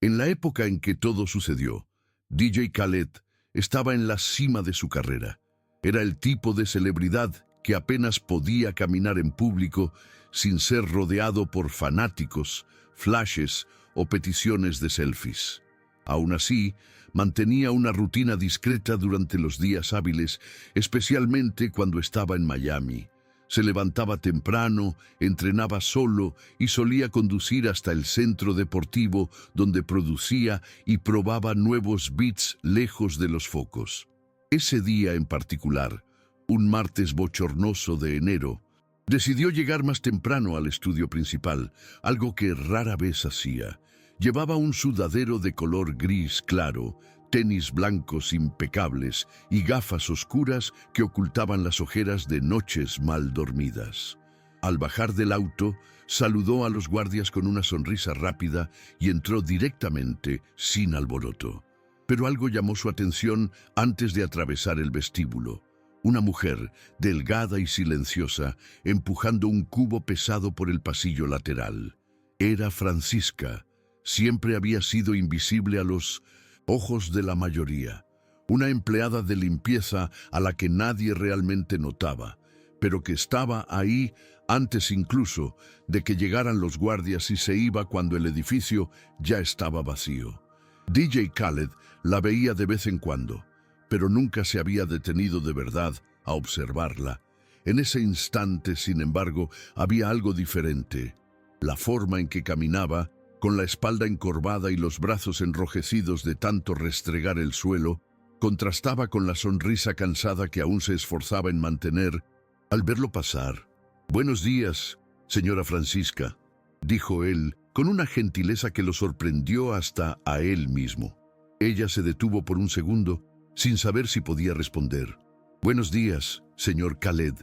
En la época en que todo sucedió, DJ Khaled estaba en la cima de su carrera. Era el tipo de celebridad que apenas podía caminar en público sin ser rodeado por fanáticos, flashes o peticiones de selfies. Aún así, mantenía una rutina discreta durante los días hábiles, especialmente cuando estaba en Miami. Se levantaba temprano, entrenaba solo y solía conducir hasta el centro deportivo donde producía y probaba nuevos beats lejos de los focos. Ese día en particular, un martes bochornoso de enero, decidió llegar más temprano al estudio principal, algo que rara vez hacía. Llevaba un sudadero de color gris claro, tenis blancos impecables y gafas oscuras que ocultaban las ojeras de noches mal dormidas. Al bajar del auto, saludó a los guardias con una sonrisa rápida y entró directamente, sin alboroto. Pero algo llamó su atención antes de atravesar el vestíbulo. Una mujer, delgada y silenciosa, empujando un cubo pesado por el pasillo lateral. Era Francisca. Siempre había sido invisible a los ojos de la mayoría. Una empleada de limpieza a la que nadie realmente notaba, pero que estaba ahí antes incluso de que llegaran los guardias y se iba cuando el edificio ya estaba vacío. DJ Khaled la veía de vez en cuando, pero nunca se había detenido de verdad a observarla. En ese instante, sin embargo, había algo diferente. La forma en que caminaba, con la espalda encorvada y los brazos enrojecidos de tanto restregar el suelo, contrastaba con la sonrisa cansada que aún se esforzaba en mantener al verlo pasar. «Buenos días, señora Francisca», dijo él, con una gentileza que lo sorprendió hasta a él mismo. Ella se detuvo por un segundo, sin saber si podía responder. «Buenos días, señor Khaled»,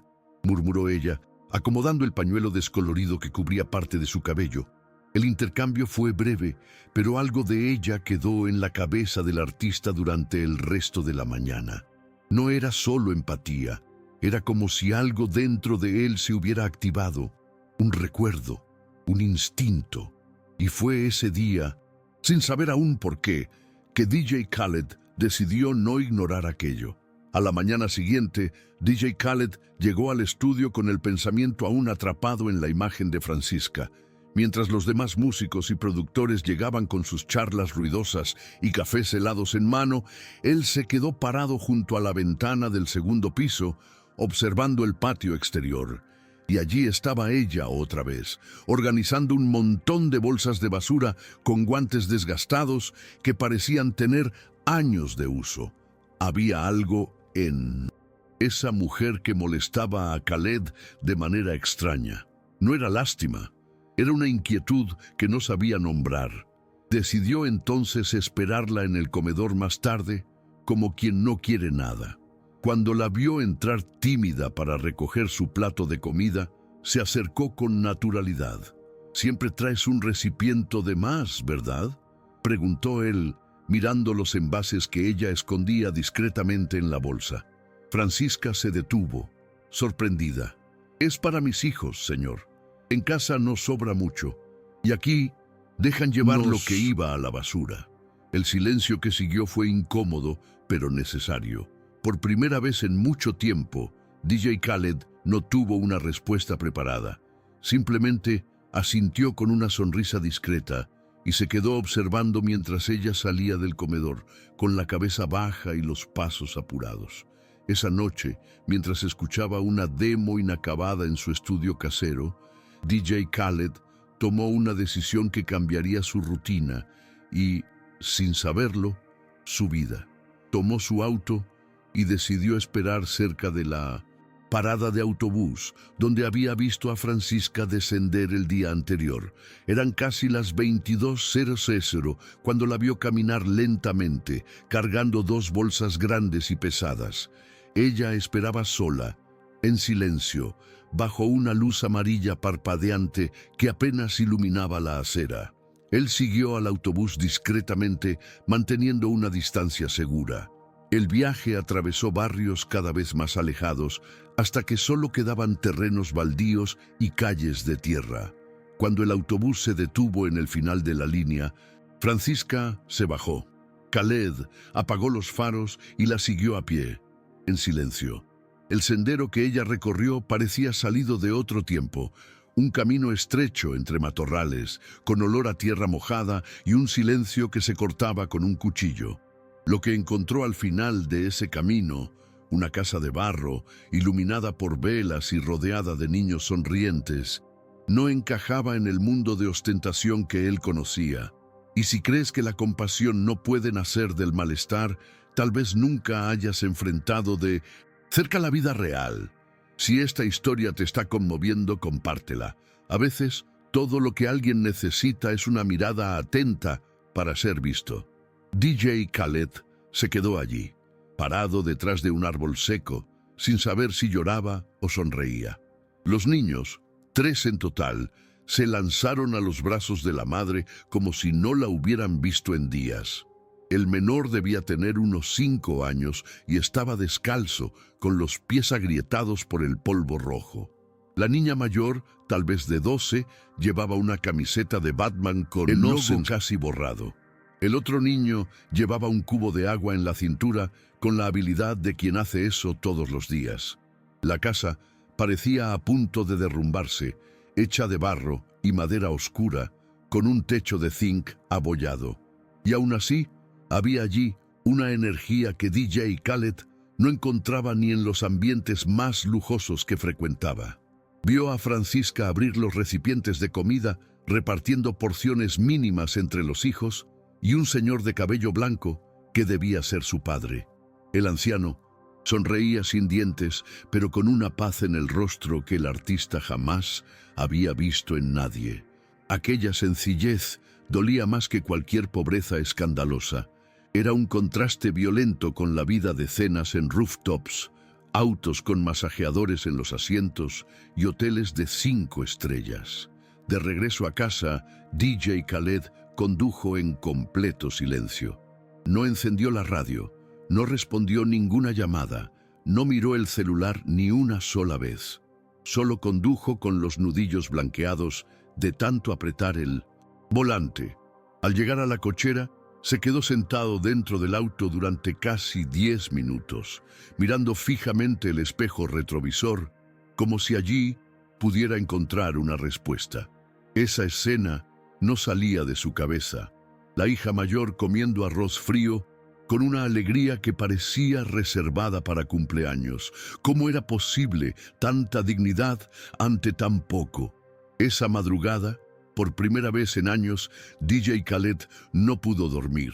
murmuró ella, acomodando el pañuelo descolorido que cubría parte de su cabello. El intercambio fue breve, pero algo de ella quedó en la cabeza del artista durante el resto de la mañana. No era solo empatía, era como si algo dentro de él se hubiera activado, un recuerdo, un instinto. Y fue ese día, sin saber aún por qué, que DJ Khaled decidió no ignorar aquello. A la mañana siguiente, DJ Khaled llegó al estudio con el pensamiento aún atrapado en la imagen de Francisca. Mientras los demás músicos y productores llegaban con sus charlas ruidosas y cafés helados en mano, él se quedó parado junto a la ventana del segundo piso, observando el patio exterior. Y allí estaba ella otra vez, organizando un montón de bolsas de basura con guantes desgastados que parecían tener años de uso. Había algo en esa mujer que molestaba a Khaled de manera extraña. No era lástima. Era una inquietud que no sabía nombrar. Decidió entonces esperarla en el comedor más tarde, como quien no quiere nada. Cuando la vio entrar tímida para recoger su plato de comida, se acercó con naturalidad. «Siempre traes un recipiente de más, ¿verdad?», preguntó él, mirando los envases que ella escondía discretamente en la bolsa. Francisca se detuvo, sorprendida. «Es para mis hijos, señor. En casa no sobra mucho, y aquí dejan llevar lo que iba a la basura». El silencio que siguió fue incómodo, pero necesario. Por primera vez en mucho tiempo, DJ Khaled no tuvo una respuesta preparada. Simplemente asintió con una sonrisa discreta y se quedó observando mientras ella salía del comedor, con la cabeza baja y los pasos apurados. Esa noche, mientras escuchaba una demo inacabada en su estudio casero, DJ Khaled tomó una decisión que cambiaría su rutina y, sin saberlo, su vida. Tomó su auto y decidió esperar cerca de la parada de autobús, donde había visto a Francisca descender el día anterior. Eran casi las 22:00 cuando la vio caminar lentamente, cargando 2 bolsas grandes y pesadas. Ella esperaba sola, en silencio, bajo una luz amarilla parpadeante que apenas iluminaba la acera. Él siguió al autobús discretamente, manteniendo una distancia segura. El viaje atravesó barrios cada vez más alejados, hasta que solo quedaban terrenos baldíos y calles de tierra. Cuando el autobús se detuvo en el final de la línea, Francisca se bajó. Khaled apagó los faros y la siguió a pie, en silencio. El sendero que ella recorrió parecía salido de otro tiempo, un camino estrecho entre matorrales, con olor a tierra mojada y un silencio que se cortaba con un cuchillo. Lo que encontró al final de ese camino, una casa de barro, iluminada por velas y rodeada de niños sonrientes, no encajaba en el mundo de ostentación que él conocía. Y si crees que la compasión no puede nacer del malestar, tal vez nunca hayas enfrentado de cerca la vida real. Si esta historia te está conmoviendo, compártela. A veces, todo lo que alguien necesita es una mirada atenta para ser visto. DJ Khaled se quedó allí, parado detrás de un árbol seco, sin saber si lloraba o sonreía. Los niños, 3 en total, se lanzaron a los brazos de la madre como si no la hubieran visto en días. El menor debía tener unos 5 años y estaba descalzo, con los pies agrietados por el polvo rojo. La niña mayor, tal vez de 12, llevaba una camiseta de Batman con el logo casi borrado. El otro niño llevaba un cubo de agua en la cintura con la habilidad de quien hace eso todos los días. La casa parecía a punto de derrumbarse, hecha de barro y madera oscura, con un techo de zinc abollado. Y aún así, había allí una energía que DJ Khaled no encontraba ni en los ambientes más lujosos que frecuentaba. Vio a Francisca abrir los recipientes de comida, repartiendo porciones mínimas entre los hijos, y un señor de cabello blanco que debía ser su padre. El anciano sonreía sin dientes, pero con una paz en el rostro que el artista jamás había visto en nadie. Aquella sencillez dolía más que cualquier pobreza escandalosa. Era un contraste violento con la vida de cenas en rooftops, autos con masajeadores en los asientos y hoteles de 5 estrellas. De regreso a casa, DJ Khaled condujo en completo silencio. No encendió la radio, no respondió ninguna llamada, no miró el celular ni una sola vez. Solo condujo con los nudillos blanqueados de tanto apretar el volante. Al llegar a la cochera, se quedó sentado dentro del auto durante casi 10 minutos, mirando fijamente el espejo retrovisor, como si allí pudiera encontrar una respuesta. Esa escena no salía de su cabeza. La hija mayor comiendo arroz frío, con una alegría que parecía reservada para cumpleaños. ¿Cómo era posible tanta dignidad ante tan poco? Esa madrugada, por primera vez en años, DJ Khaled no pudo dormir.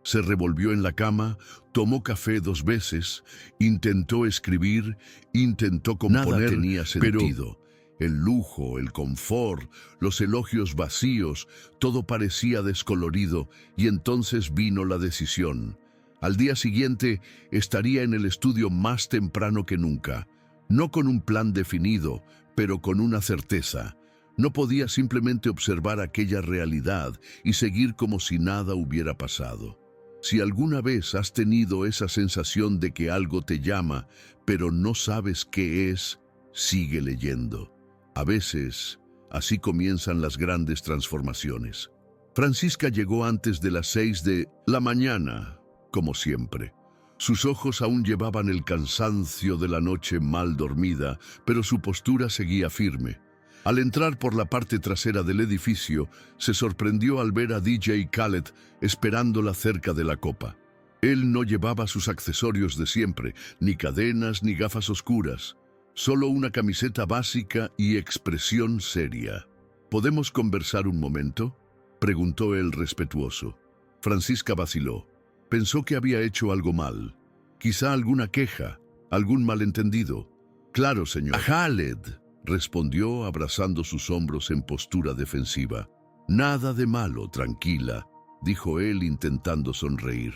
Se revolvió en la cama, tomó café 2 veces, intentó escribir, intentó componer. Nada tenía sentido. El lujo, el confort, los elogios vacíos, todo parecía descolorido, y entonces vino la decisión. Al día siguiente estaría en el estudio más temprano que nunca, no con un plan definido, pero con una certeza. No podía simplemente observar aquella realidad y seguir como si nada hubiera pasado. Si alguna vez has tenido esa sensación de que algo te llama, pero no sabes qué es, sigue leyendo. A veces, así comienzan las grandes transformaciones. Francisca llegó antes de las 6 de la mañana, como siempre. Sus ojos aún llevaban el cansancio de la noche mal dormida, pero su postura seguía firme. Al entrar por la parte trasera del edificio, se sorprendió al ver a DJ Khaled esperándola cerca de la copa. Él no llevaba sus accesorios de siempre, ni cadenas ni gafas oscuras, solo una camiseta básica y expresión seria. ¿Podemos conversar un momento?, preguntó él respetuoso. Francisca vaciló. Pensó que había hecho algo mal. Quizá alguna queja, algún malentendido. Claro, señor. Khaled, respondió abrazando sus hombros en postura defensiva. Nada de malo, tranquila, dijo él intentando sonreír.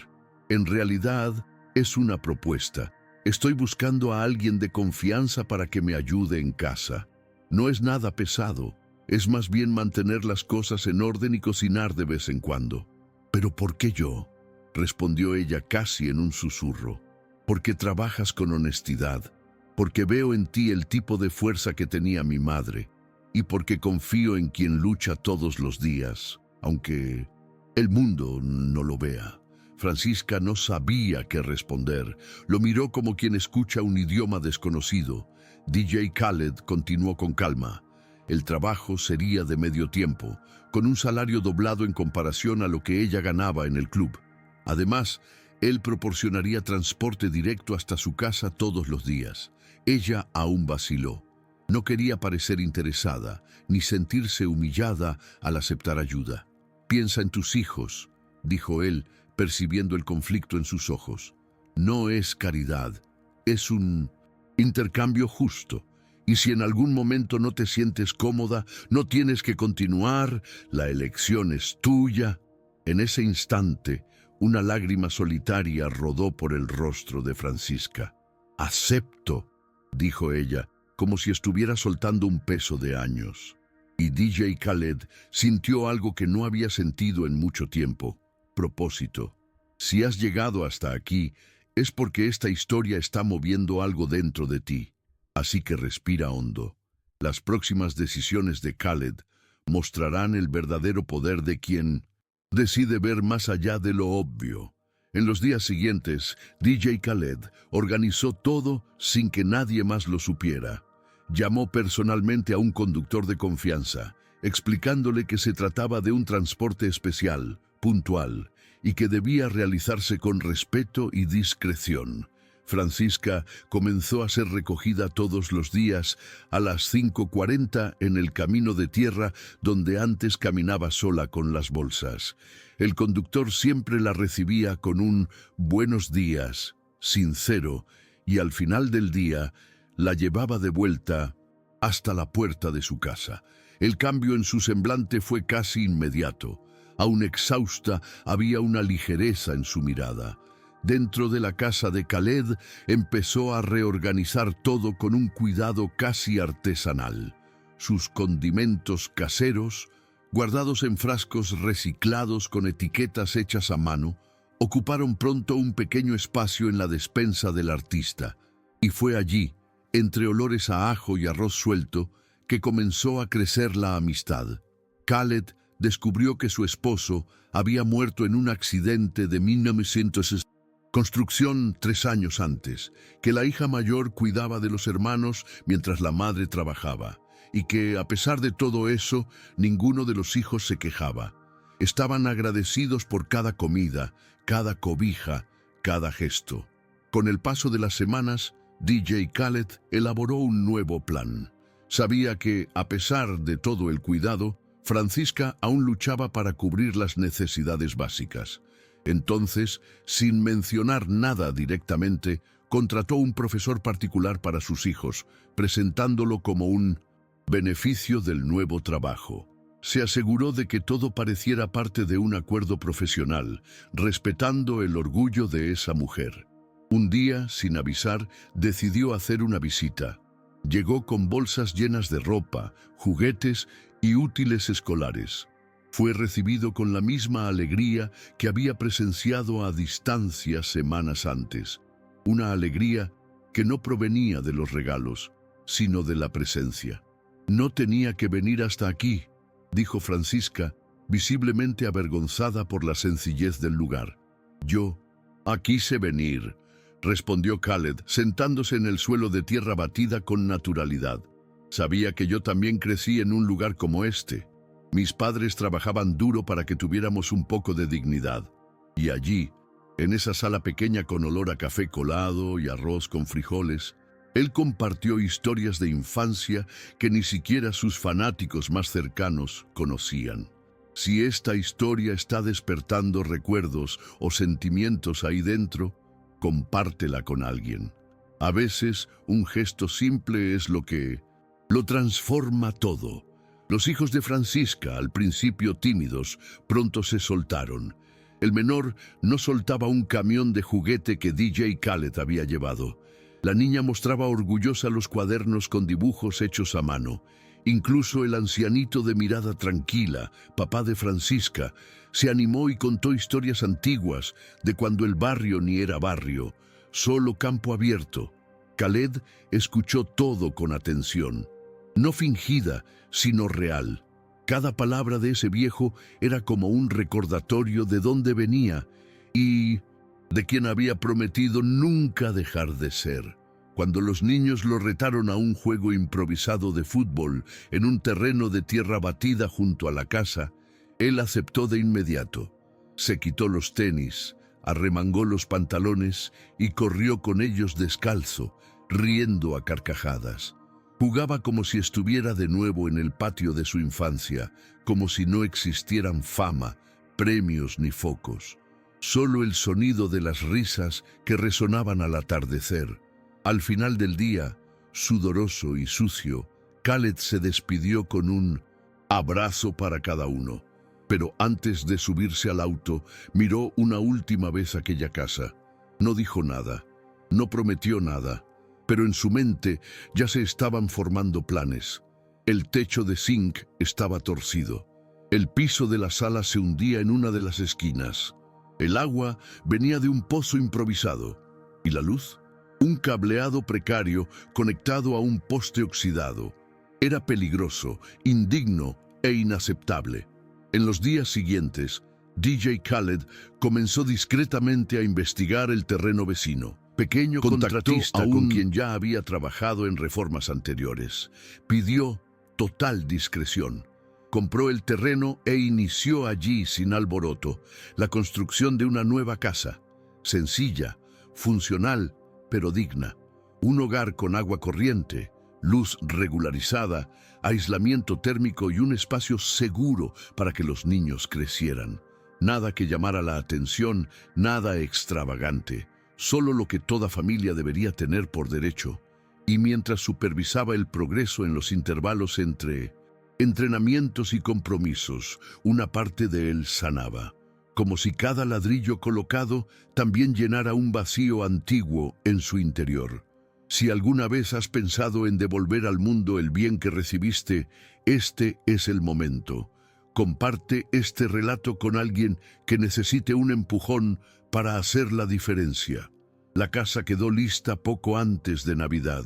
En realidad, es una propuesta. Estoy buscando a alguien de confianza para que me ayude en casa. No es nada pesado, es más bien mantener las cosas en orden y cocinar de vez en cuando. ¿Pero por qué yo?, respondió ella casi en un susurro. Porque trabajas con honestidad, porque veo en ti el tipo de fuerza que tenía mi madre, y porque confío en quien lucha todos los días, aunque el mundo no lo vea. Francisca no sabía qué responder. Lo miró como quien escucha un idioma desconocido. DJ Khaled continuó con calma. El trabajo sería de medio tiempo, con un salario doblado en comparación a lo que ella ganaba en el club. Además, él proporcionaría transporte directo hasta su casa todos los días. Ella aún vaciló. No quería parecer interesada, ni sentirse humillada al aceptar ayuda. «Piensa en tus hijos», dijo él, percibiendo el conflicto en sus ojos. «No es caridad, es un intercambio justo. Y si en algún momento no te sientes cómoda, no tienes que continuar, la elección es tuya». En ese instante, una lágrima solitaria rodó por el rostro de Francisca. «Acepto», dijo ella, como si estuviera soltando un peso de años. Y DJ Khaled sintió algo que no había sentido en mucho tiempo: propósito. Si has llegado hasta aquí, es porque esta historia está moviendo algo dentro de ti. Así que respira hondo. Las próximas decisiones de Khaled mostrarán el verdadero poder de quien decide ver más allá de lo obvio. En los días siguientes, DJ Khaled organizó todo sin que nadie más lo supiera. Llamó personalmente a un conductor de confianza, explicándole que se trataba de un transporte especial, puntual, y que debía realizarse con respeto y discreción. Francisca comenzó a ser recogida todos los días a las 5:40 en el camino de tierra donde antes caminaba sola con las bolsas. El conductor siempre la recibía con un «buenos días», sincero, y al final del día la llevaba de vuelta hasta la puerta de su casa. El cambio en su semblante fue casi inmediato. Aún exhausta, había una ligereza en su mirada. Dentro de la casa de Khaled empezó a reorganizar todo con un cuidado casi artesanal. Sus condimentos caseros, guardados en frascos reciclados con etiquetas hechas a mano, ocuparon pronto un pequeño espacio en la despensa del artista. Y fue allí, entre olores a ajo y arroz suelto, que comenzó a crecer la amistad. Khaled descubrió que su esposo había muerto en un accidente de 1960. Construcción 3 años antes, que la hija mayor cuidaba de los hermanos mientras la madre trabajaba, y que, a pesar de todo eso, ninguno de los hijos se quejaba. Estaban agradecidos por cada comida, cada cobija, cada gesto. Con el paso de las semanas, DJ Khaled elaboró un nuevo plan. Sabía que, a pesar de todo el cuidado, Francisca aún luchaba para cubrir las necesidades básicas. Entonces, sin mencionar nada directamente, contrató un profesor particular para sus hijos, presentándolo como un beneficio del nuevo trabajo. Se aseguró de que todo pareciera parte de un acuerdo profesional, respetando el orgullo de esa mujer. Un día, sin avisar, decidió hacer una visita. Llegó con bolsas llenas de ropa, juguetes y útiles escolares. Fue recibido con la misma alegría que había presenciado a distancia semanas antes. Una alegría que no provenía de los regalos, sino de la presencia. «No tenía que venir hasta aquí», dijo Francisca, visiblemente avergonzada por la sencillez del lugar. «Yo quise venir», respondió Khaled, sentándose en el suelo de tierra batida con naturalidad. «Sabía que yo también crecí en un lugar como este. Mis padres trabajaban duro para que tuviéramos un poco de dignidad. Y allí, en esa sala pequeña con olor a café colado y arroz con frijoles, él compartió historias de infancia que ni siquiera sus fanáticos más cercanos conocían. Si esta historia está despertando recuerdos o sentimientos ahí dentro, compártela con alguien. A veces, un gesto simple es lo que lo transforma todo». Los hijos de Francisca, al principio tímidos, pronto se soltaron. El menor no soltaba un camión de juguete que DJ Khaled había llevado. La niña mostraba orgullosa los cuadernos con dibujos hechos a mano. Incluso el ancianito de mirada tranquila, papá de Francisca, se animó y contó historias antiguas de cuando el barrio ni era barrio, solo campo abierto. Khaled escuchó todo con atención. No fingida, sino real. Cada palabra de ese viejo era como un recordatorio de dónde venía y de quien había prometido nunca dejar de ser. Cuando los niños lo retaron a un juego improvisado de fútbol en un terreno de tierra batida junto a la casa, él aceptó de inmediato. Se quitó los tenis, arremangó los pantalones y corrió con ellos descalzo, riendo a carcajadas. Jugaba como si estuviera de nuevo en el patio de su infancia, como si no existieran fama, premios ni focos. Solo el sonido de las risas que resonaban al atardecer. Al final del día, sudoroso y sucio, Khaled se despidió con un abrazo para cada uno. Pero antes de subirse al auto, miró una última vez aquella casa. No dijo nada, no prometió nada, pero en su mente ya se estaban formando planes. El techo de zinc estaba torcido. El piso de la sala se hundía en una de las esquinas. El agua venía de un pozo improvisado. ¿Y la luz? Un cableado precario conectado a un poste oxidado. Era peligroso, indigno e inaceptable. En los días siguientes, DJ Khaled comenzó discretamente a investigar el terreno vecino. Pequeño contratista con quien ya había trabajado en reformas anteriores. Pidió total discreción. Compró el terreno e inició allí, sin alboroto, la construcción de una nueva casa. Sencilla, funcional, pero digna. Un hogar con agua corriente, luz regularizada, aislamiento térmico y un espacio seguro para que los niños crecieran. Nada que llamara la atención, nada extravagante, solo lo que toda familia debería tener por derecho. Y mientras supervisaba el progreso en los intervalos entre entrenamientos y compromisos, una parte de él sanaba, como si cada ladrillo colocado también llenara un vacío antiguo en su interior. Si alguna vez has pensado en devolver al mundo el bien que recibiste, este es el momento. Comparte este relato con alguien que necesite un empujón para hacer la diferencia. La casa quedó lista poco antes de Navidad.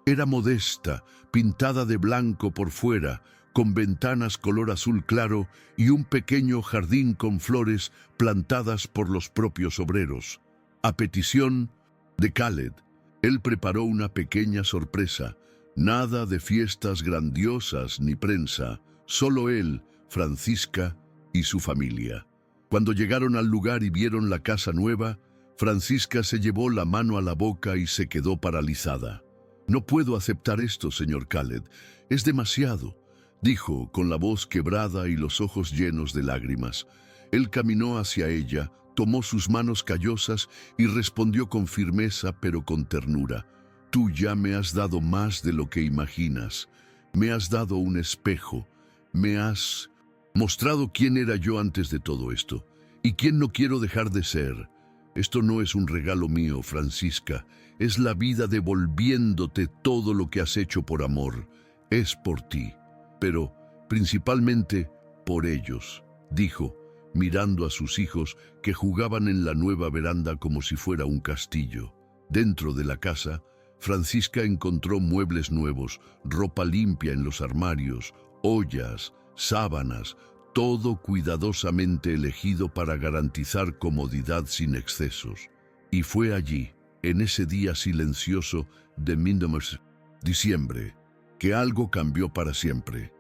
Era modesta, pintada de blanco por fuera, con ventanas color azul claro y un pequeño jardín con flores plantadas por los propios obreros. A petición de Khaled, él preparó una pequeña sorpresa. Nada de fiestas grandiosas ni prensa, solo él, Francisca y su familia. Cuando llegaron al lugar y vieron la casa nueva, Francisca se llevó la mano a la boca y se quedó paralizada. «No puedo aceptar esto, señor Khaled. Es demasiado», dijo con la voz quebrada y los ojos llenos de lágrimas. Él caminó hacia ella, tomó sus manos callosas y respondió con firmeza pero con ternura. «Tú ya me has dado más de lo que imaginas. Me has dado un espejo. Me has mostrado quién era yo antes de todo esto y quién no quiero dejar de ser. Esto no es un regalo mío, Francisca. Es la vida devolviéndote todo lo que has hecho por amor. Es por ti, pero principalmente por ellos», dijo, mirando a sus hijos que jugaban en la nueva veranda como si fuera un castillo. Dentro de la casa, Francisca encontró muebles nuevos, ropa limpia en los armarios, ollas, sábanas, todo cuidadosamente elegido para garantizar comodidad sin excesos. Y fue allí, en ese día silencioso de diciembre, que algo cambió para siempre.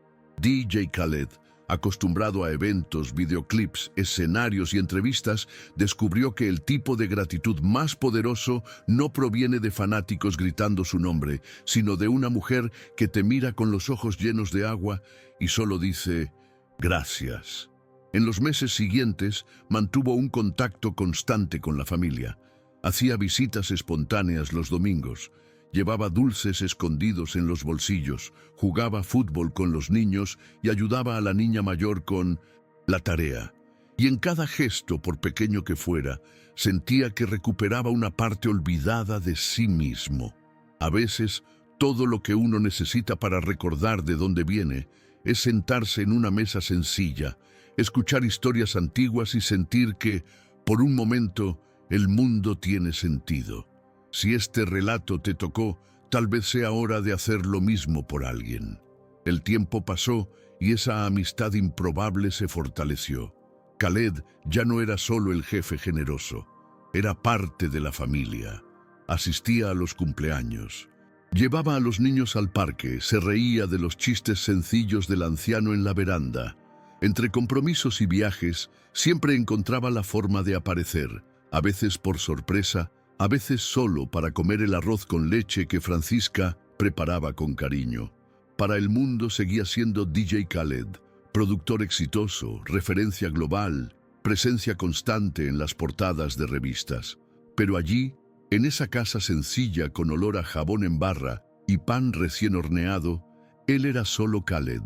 DJ Khaled, acostumbrado a eventos, videoclips, escenarios y entrevistas, descubrió que el tipo de gratitud más poderoso no proviene de fanáticos gritando su nombre, sino de una mujer que te mira con los ojos llenos de agua y solo dice «gracias». En los meses siguientes mantuvo un contacto constante con la familia. Hacía visitas espontáneas los domingos. Llevaba dulces escondidos en los bolsillos, jugaba fútbol con los niños y ayudaba a la niña mayor con la tarea. Y en cada gesto, por pequeño que fuera, sentía que recuperaba una parte olvidada de sí mismo. A veces, todo lo que uno necesita para recordar de dónde viene es sentarse en una mesa sencilla, escuchar historias antiguas y sentir que, por un momento, el mundo tiene sentido. Si este relato te tocó, tal vez sea hora de hacer lo mismo por alguien. El tiempo pasó y esa amistad improbable se fortaleció. Khaled ya no era solo el jefe generoso, era parte de la familia. Asistía a los cumpleaños. Llevaba a los niños al parque, se reía de los chistes sencillos del anciano en la veranda. Entre compromisos y viajes, siempre encontraba la forma de aparecer, a veces por sorpresa, a veces solo para comer el arroz con leche que Francisca preparaba con cariño. Para el mundo seguía siendo DJ Khaled, productor exitoso, referencia global, presencia constante en las portadas de revistas. Pero allí, en esa casa sencilla con olor a jabón en barra y pan recién horneado, él era solo Khaled,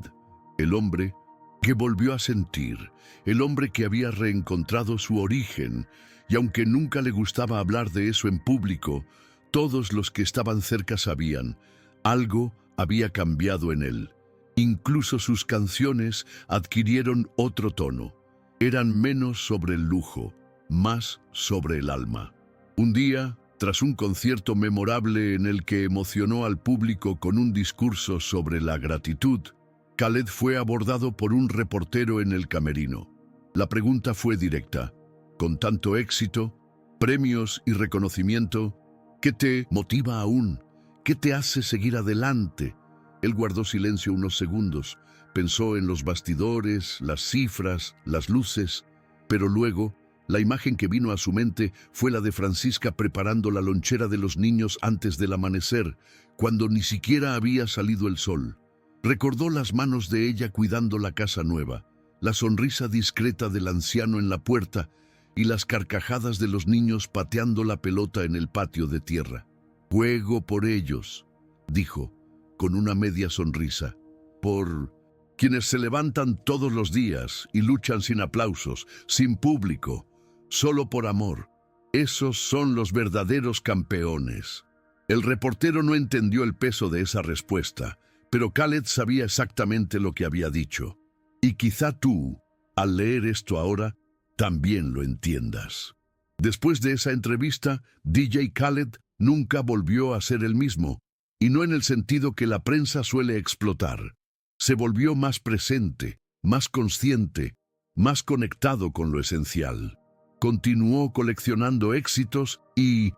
el hombre que volvió a sentir, el hombre que había reencontrado su origen, y aunque nunca le gustaba hablar de eso en público, todos los que estaban cerca sabían, algo había cambiado en él. Incluso sus canciones adquirieron otro tono. Eran menos sobre el lujo, más sobre el alma. Un día, tras un concierto memorable en el que emocionó al público con un discurso sobre la gratitud, Khaled fue abordado por un reportero en el camerino. La pregunta fue directa. Con tanto éxito, premios y reconocimiento, ¿qué te motiva aún? ¿Qué te hace seguir adelante? Él guardó silencio unos segundos, pensó en los bastidores, las cifras, las luces, pero luego, la imagen que vino a su mente fue la de Francisca preparando la lonchera de los niños antes del amanecer, cuando ni siquiera había salido el sol. Recordó las manos de ella cuidando la casa nueva, la sonrisa discreta del anciano en la puerta y las carcajadas de los niños pateando la pelota en el patio de tierra. «Juego por ellos», dijo, con una media sonrisa, «por quienes se levantan todos los días y luchan sin aplausos, sin público, solo por amor. Esos son los verdaderos campeones». El reportero no entendió el peso de esa respuesta, pero Khaled sabía exactamente lo que había dicho. Y quizá tú, al leer esto ahora, también lo entiendas. Después de esa entrevista, DJ Khaled nunca volvió a ser el mismo, y no en el sentido que la prensa suele explotar. Se volvió más presente, más consciente, más conectado con lo esencial. Continuó coleccionando éxitos y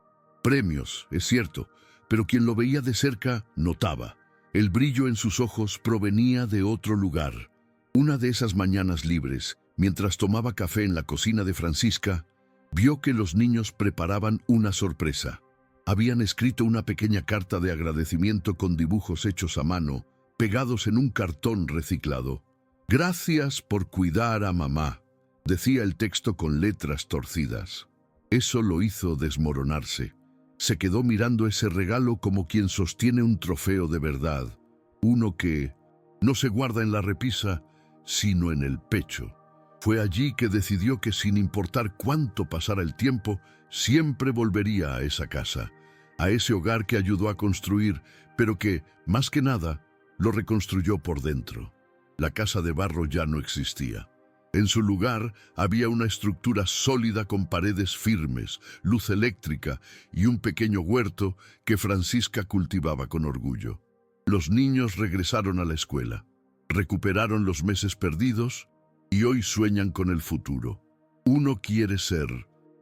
premios, es cierto, pero quien lo veía de cerca notaba. El brillo en sus ojos provenía de otro lugar. Una de esas mañanas libres, mientras tomaba café en la cocina de Francisca, vio que los niños preparaban una sorpresa. Habían escrito una pequeña carta de agradecimiento con dibujos hechos a mano, pegados en un cartón reciclado. «Gracias por cuidar a mamá», decía el texto con letras torcidas. Eso lo hizo desmoronarse. Se quedó mirando ese regalo como quien sostiene un trofeo de verdad, uno que no se guarda en la repisa, sino en el pecho. Fue allí que decidió que sin importar cuánto pasara el tiempo, siempre volvería a esa casa, a ese hogar que ayudó a construir, pero que, más que nada, lo reconstruyó por dentro. La casa de barro ya no existía. En su lugar había una estructura sólida con paredes firmes, luz eléctrica y un pequeño huerto que Francisca cultivaba con orgullo. Los niños regresaron a la escuela, recuperaron los meses perdidos y hoy sueñan con el futuro. Uno quiere ser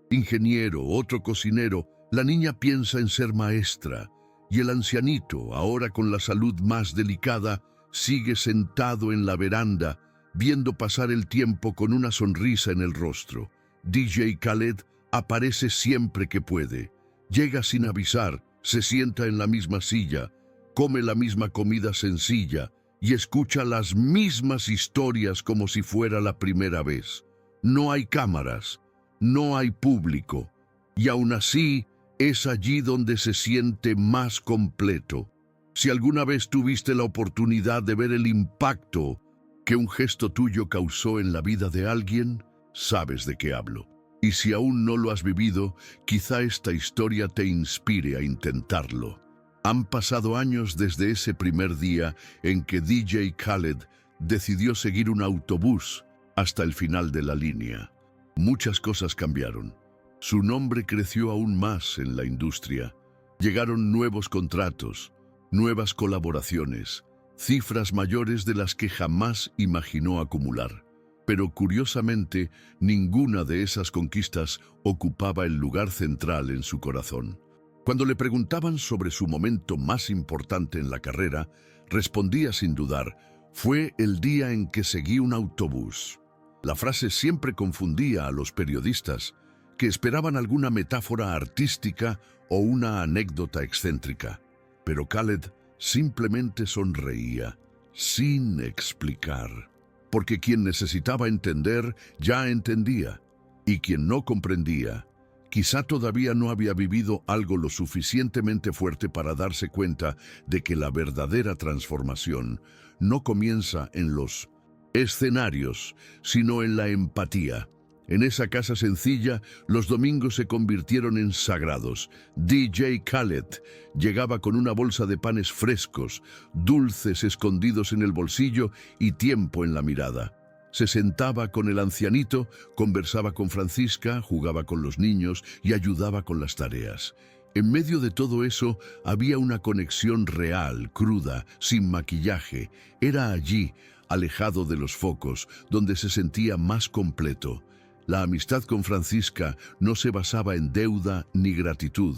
ingeniero, otro cocinero, la niña piensa en ser maestra y el ancianito, ahora con la salud más delicada, sigue sentado en la veranda viendo pasar el tiempo con una sonrisa en el rostro. DJ Khaled aparece siempre que puede. Llega sin avisar, se sienta en la misma silla, come la misma comida sencilla y escucha las mismas historias como si fuera la primera vez. No hay cámaras, no hay público, y aún así es allí donde se siente más completo. Si alguna vez tuviste la oportunidad de ver el impacto que un gesto tuyo causó en la vida de alguien, sabes de qué hablo. Y si aún no lo has vivido, quizá esta historia te inspire a intentarlo. Han pasado años desde ese primer día en que DJ Khaled decidió seguir un autobús hasta el final de la línea. Muchas cosas cambiaron. Su nombre creció aún más en la industria. Llegaron nuevos contratos, nuevas colaboraciones, cifras mayores de las que jamás imaginó acumular. Pero curiosamente, ninguna de esas conquistas ocupaba el lugar central en su corazón. Cuando le preguntaban sobre su momento más importante en la carrera, respondía sin dudar: fue el día en que seguí un autobús. La frase siempre confundía a los periodistas, que esperaban alguna metáfora artística o una anécdota excéntrica. Pero Khaled simplemente sonreía, sin explicar. Porque quien necesitaba entender ya entendía, y quien no comprendía, quizá todavía no había vivido algo lo suficientemente fuerte para darse cuenta de que la verdadera transformación no comienza en los escenarios, sino en la empatía. En esa casa sencilla, los domingos se convirtieron en sagrados. DJ Khaled llegaba con una bolsa de panes frescos, dulces escondidos en el bolsillo y tiempo en la mirada. Se sentaba con el ancianito, conversaba con Francisca, jugaba con los niños y ayudaba con las tareas. En medio de todo eso había una conexión real, cruda, sin maquillaje. Era allí, alejado de los focos, donde se sentía más completo. La amistad con Francisca no se basaba en deuda ni gratitud.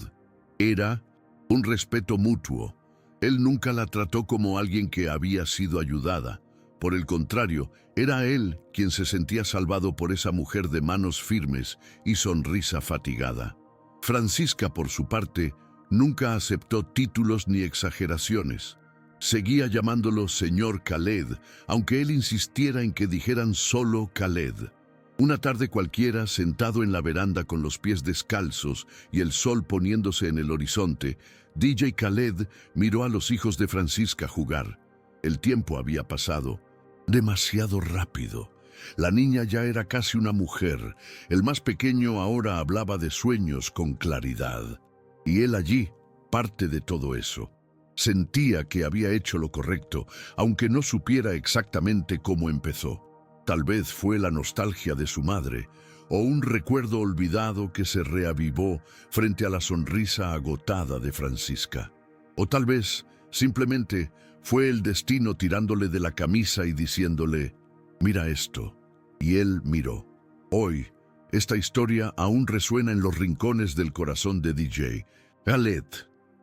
Era un respeto mutuo. Él nunca la trató como alguien que había sido ayudada. Por el contrario, era él quien se sentía salvado por esa mujer de manos firmes y sonrisa fatigada. Francisca, por su parte, nunca aceptó títulos ni exageraciones. Seguía llamándolo señor Khaled, aunque él insistiera en que dijeran solo Khaled. Una tarde cualquiera, sentado en la veranda con los pies descalzos y el sol poniéndose en el horizonte, DJ Khaled miró a los hijos de Francisca jugar. El tiempo había pasado demasiado rápido. La niña ya era casi una mujer. El más pequeño ahora hablaba de sueños con claridad. Y él allí, parte de todo eso. Sentía que había hecho lo correcto, aunque no supiera exactamente cómo empezó. Tal vez fue la nostalgia de su madre, o un recuerdo olvidado que se reavivó frente a la sonrisa agotada de Francisca. O tal vez, simplemente, fue el destino tirándole de la camisa y diciéndole: «Mira esto». Y él miró. Hoy, esta historia aún resuena en los rincones del corazón de DJ Khaled.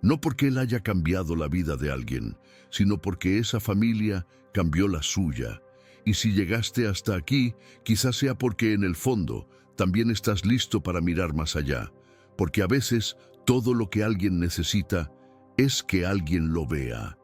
No porque él haya cambiado la vida de alguien, sino porque esa familia cambió la suya. Y si llegaste hasta aquí, quizás sea porque en el fondo también estás listo para mirar más allá. Porque a veces todo lo que alguien necesita es que alguien lo vea.